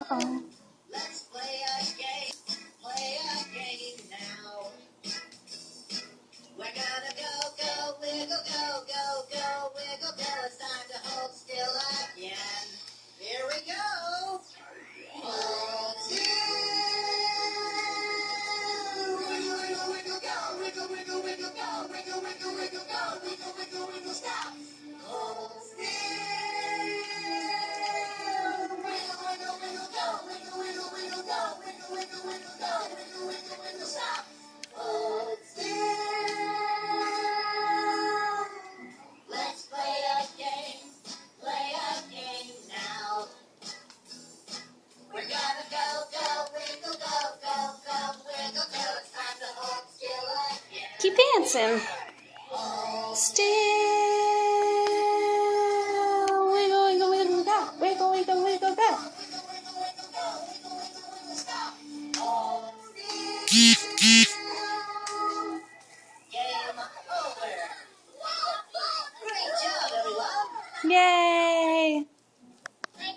Oh. Let's play a game. Play a game now. We're gonna go, wiggle, go, wiggle, go. It's time to hold still again. Here we go. Hold still. Wiggle, wiggle, wiggle, go. Wiggle, wiggle, wiggle, go. Wiggle, wiggle, wiggle, go. Wiggle, wiggle, wiggle, stop. Hold still. Wiggle, wiggle, wiggle, go. Wiggle, wiggle, wiggle, go. Wiggle, wiggle, wiggle, go. Wiggle, wiggle, wiggle, stop. Hold still. Let's play a game. Play a game now. We're gonna go, wiggle, go, wiggle, go. It's time to hold still again. Keep dancing. Still. Wiggle, wiggle, wiggle, go. Wiggle, wiggle, wiggle, go. Game over. Great job, everyone. Yay.